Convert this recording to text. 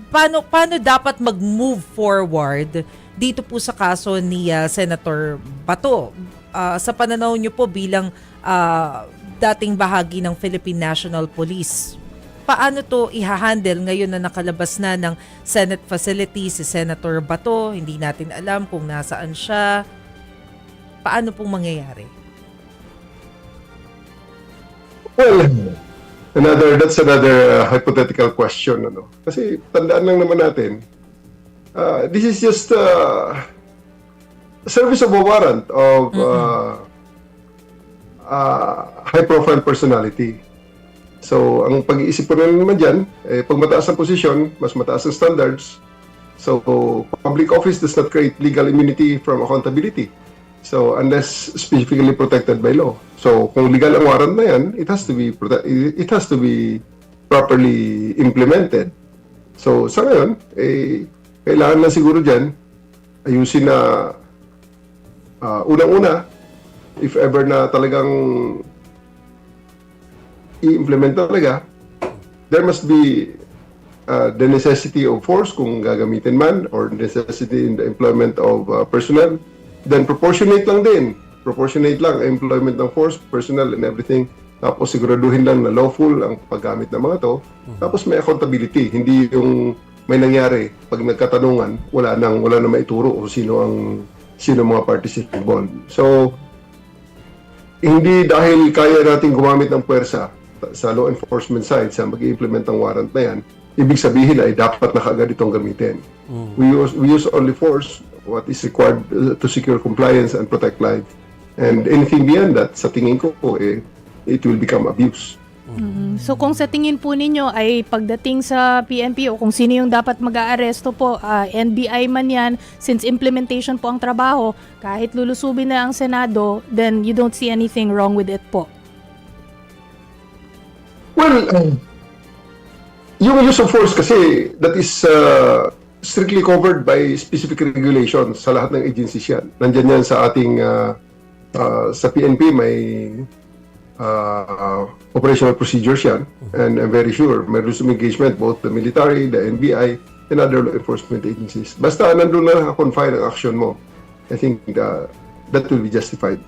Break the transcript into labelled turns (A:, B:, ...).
A: paano dapat mag-move forward dito po sa kaso ni Senator Bato? Sa pananaw niyo po bilang dating bahagi ng Philippine National Police, paano to ihahandle ngayon na nakalabas na ng Senate facility si Senator Bato? Hindi natin alam kung nasaan siya. Paano pong mangyayari?
B: Well, that's another hypothetical question. Kasi tandaan lang naman natin, this is just service of a warrant of high-profile personality. So, ang pag-iisip ko na naman dyan, pag mataas ang posisyon, mas mataas ang standards. So, public office does not create legal immunity from accountability. So, unless specifically protected by law. So, kung legal ang warrant na yan, it has to be properly implemented. So, sa ngayon, kailangan na siguro dyan, ayusin na unang-una, if ever na talagang i-implement talaga, there must be the necessity of force kung gagamitin man, or necessity in the employment of personnel. Then proportionate lang din. Proportionate lang employment ng force, personnel, and everything. Tapos siguraduhin lang na lawful ang paggamit ng mga to. Tapos may accountability. Hindi yung may nangyari pag nagkatanungan, wala na maituro kung sino mga parties involved. So, hindi dahil kaya natin gumamit ng puwersa sa law enforcement side sa mag-i-implement ng warrant na yan, ibig sabihin ay dapat na kaagad itong gamitin. We use only force what is required to secure compliance and protect life. And anything beyond that, sa tingin ko, it will become abuse.
C: So kung sa tingin po ninyo ay pagdating sa PNP o kung sino yung dapat mag-aaresto po, NBI man yan, since implementation po ang trabaho, kahit lulusubin na ang Senado, then you don't see anything wrong with it po?
B: Well, yung use of force kasi, that is strictly covered by specific regulations sa lahat ng agencies yan. Nandyan yan sa ating, sa PNP may operational procedures yan. And I'm very sure may rules of engagement, both the military, the NBI, and other law enforcement agencies. Basta nandun na confine ang action mo, I think that will be justified.